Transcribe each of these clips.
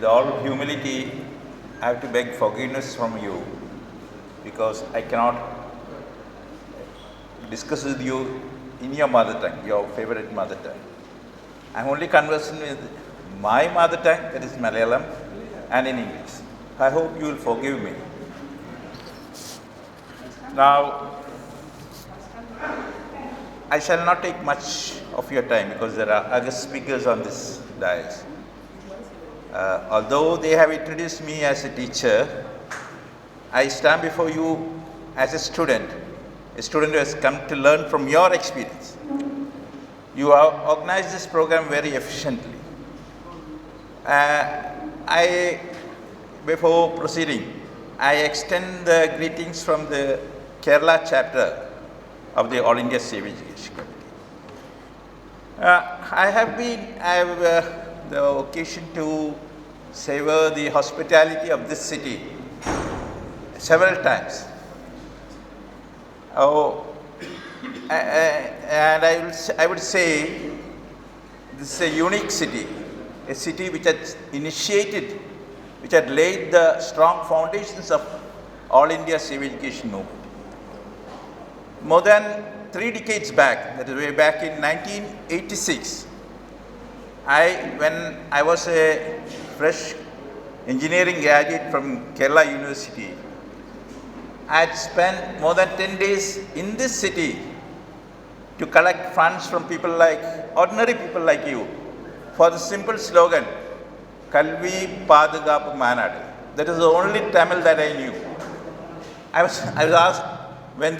with all humility, I have to beg forgiveness from you because I cannot discuss with you in your mother tongue, your favorite mother tongue. I am only conversing with my mother tongue, that is Malayalam, and in English. I hope you will forgive me. Now, I shall not take much of your time because there are other speakers on this dais. Although they have introduced me as a teacher, I stand before you as a student who has come to learn from your experience. You have organized this program very efficiently. Before proceeding, I extend the greetings from the Kerala chapter of the All India Civic Education Committee. I have the occasion to savor the hospitality of this city several times. And I would say this is a unique city, a city which had laid the strong foundations of All India Civic Education movement. More than 3 decades back, that is way back in 1986, when I was a fresh engineering graduate from Kerala University, I had spent more than 10 days in this city to collect funds from ordinary people like you, for the simple slogan, Kalvi Padagappu Manadu. That is the only Tamil that I knew. I was asked, when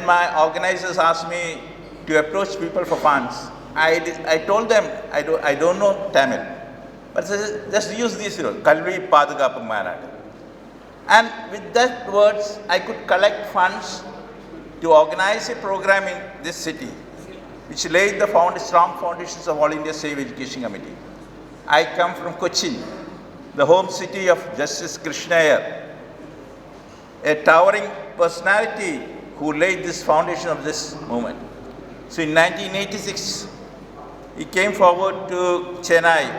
my organizers asked me to approach people for funds, I told them I don't know Tamil, but just use this word, Kalvi Padagappu Manadu. And with that words, I could collect funds to organize a program in this city, which laid the strong foundations of All India Civic Education Committee. I come from Cochin, the home city of Justice Krishna Iyer, a towering personality who laid this foundation of this movement. So in 1986, he came forward to Chennai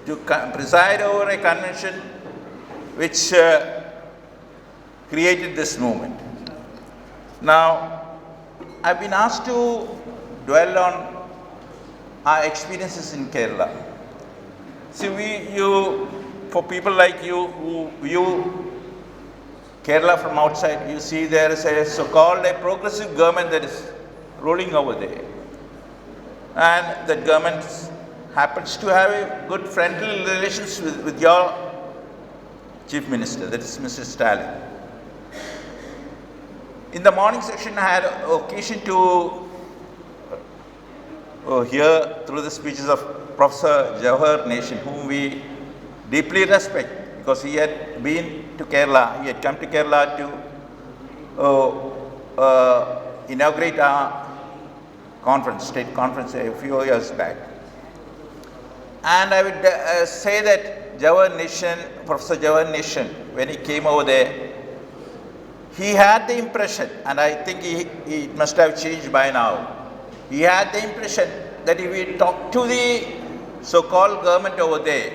to preside over a convention which created this movement. Now, I've been asked to dwell on our experiences in Kerala. See, for people like you who view Kerala from outside, you see there is a so-called a progressive government that is ruling over there. And that government happens to have a good friendly relations with your Chief Minister, that is Mr. Stalin. In the morning session, I had occasion to hear through the speeches of Professor Jawahar Nation, whom we deeply respect because he had been to Kerala. He had come to Kerala to inaugurate our conference, state conference a few years back. And I would say that Professor Jawahar Nation, when he came over there, he had the impression, and I think he must have changed by now, he had the impression that if we talk to the so-called government over there,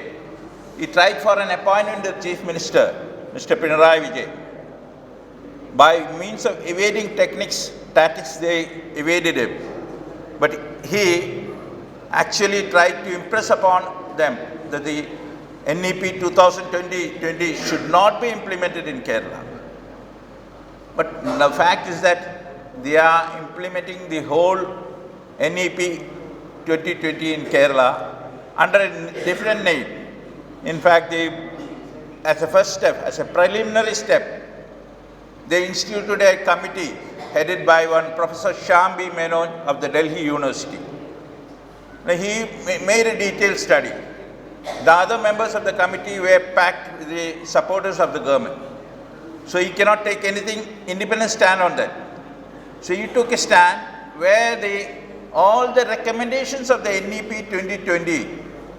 he tried for an appointment of Chief Minister, Mr. Pinarayi Vijay. By means of evading tactics, they evaded him. But he actually tried to impress upon them that the NEP 2020 should not be implemented in Kerala. But the fact is that they are implementing the whole NEP 2020 in Kerala under a different name. In fact, as a first step, as a preliminary step, they instituted a committee headed by one Professor Shyam B. Menon of the Delhi University. Now, he made a detailed study. The other members of the committee were packed with the supporters of the government. So he cannot take anything independent stand on that. So he took a stand where all the recommendations of the NEP 2020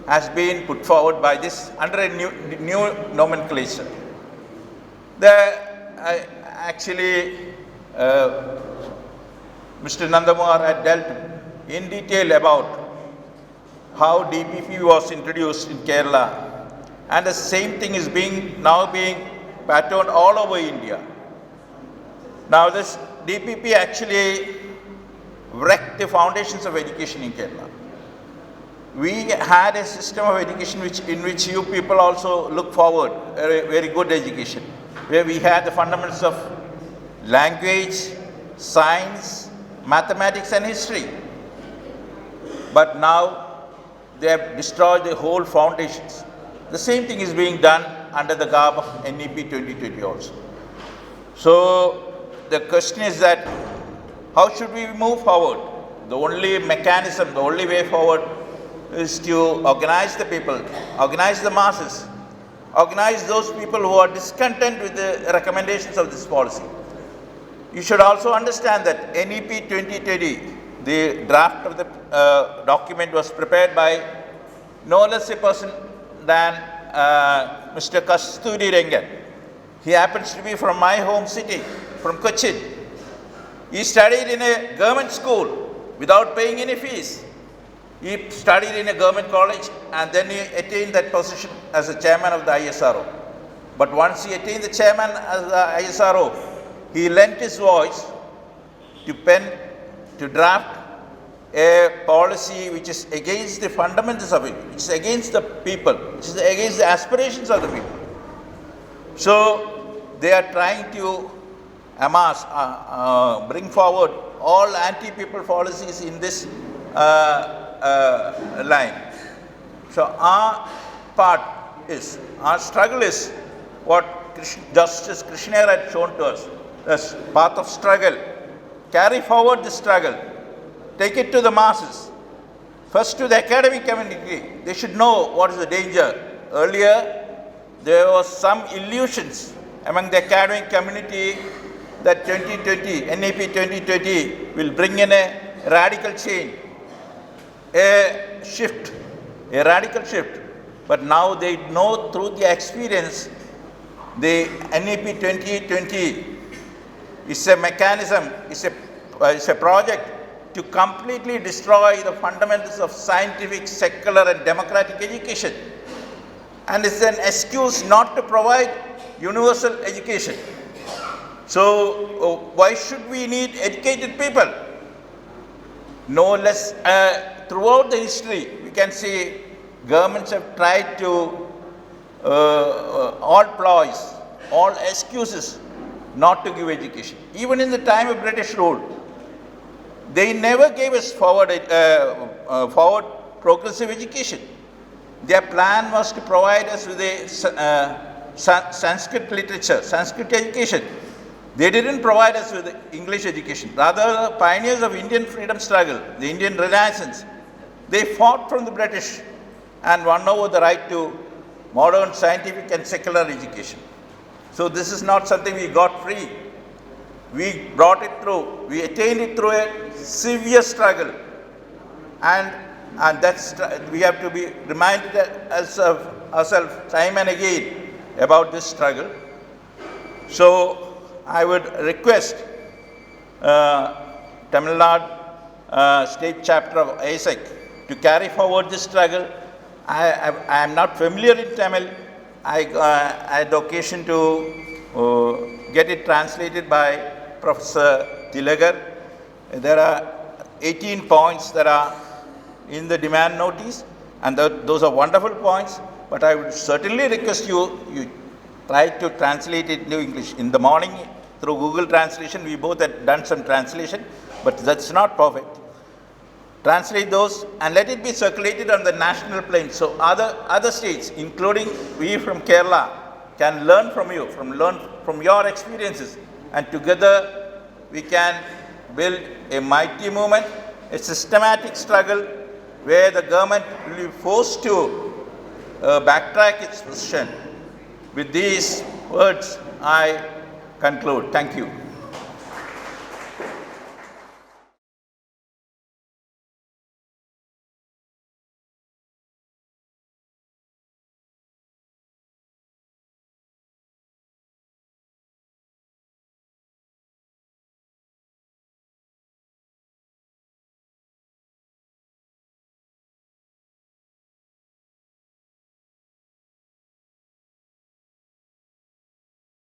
has been put forward by this under a new nomenclature. Mr. Nandamar had dealt in detail about how DPP was introduced in Kerala And the same thing is now being patterned all over India. Now this DPP actually wrecked the foundations of education in Kerala. We had a system of education in which you people also look forward, a very good education, where we had the fundamentals of language, science, mathematics and history. But now they have destroyed the whole foundations. The same thing is being done under the garb of NEP 2020 also. So the question is that how should we move forward? The only mechanism, the only way forward is to organize the people, organize the masses, organize those people who are discontent with the recommendations of this policy. You should also understand that NEP 2020, the draft of the document was prepared by no less a person than Mr. Kasturi Rengan. He happens to be from my home city, from Cochin. He studied in a government school without paying any fees. He studied in a government college and then he attained that position as a chairman of the ISRO. But once he attained the chairman as the ISRO, he lent his voice to draft a policy which is against the fundamentals of it, which is against the people, which is against the aspirations of the people. So they are trying to amass, bring forward all anti-people policies in this line. So our struggle is what Justice Krishna had shown to us, as path of struggle. Carry forward the struggle. Take it to the masses. First to the academic community. They should know what is the danger. Earlier, there was some illusions among the academic community that NEP 2020 will bring in a radical change, a radical shift. But now they know through the experience, the NEP 2020 is a mechanism, is a project to completely destroy the fundamentals of scientific, secular and democratic education. And it's an excuse not to provide universal education. So why should we need educated people? No less, throughout the history, we can see governments have tried to, all ploys, all excuses not to give education. Even in the time of British rule, they never gave us forward progressive education. Their plan was to provide us with a Sanskrit literature, Sanskrit education. They didn't provide us with English education. Rather, the pioneers of Indian freedom struggle, the Indian Renaissance, they fought from the British and won over the right to modern scientific and secular education. So this is not something we got free. We brought it through, we attained it through a severe struggle. And that's, we have to be reminded ourselves time and again about this struggle. So I would request Tamilnadu state chapter of AISEC to carry forward this struggle. I am not familiar in Tamil. I had the occasion to get it translated by Professor Tilagar. There are 18 points that are in the demand notice, and those are wonderful points, but I would certainly request you try to translate it into English. In the morning, through Google Translation, we both had done some translation, but that's not perfect. Translate those and let it be circulated on the national plane, so other states, including we from Kerala, can learn from you, learn from your experiences, and together we can build a mighty movement, a systematic struggle where the government will be forced to backtrack its position. With these words, I conclude. Thank you.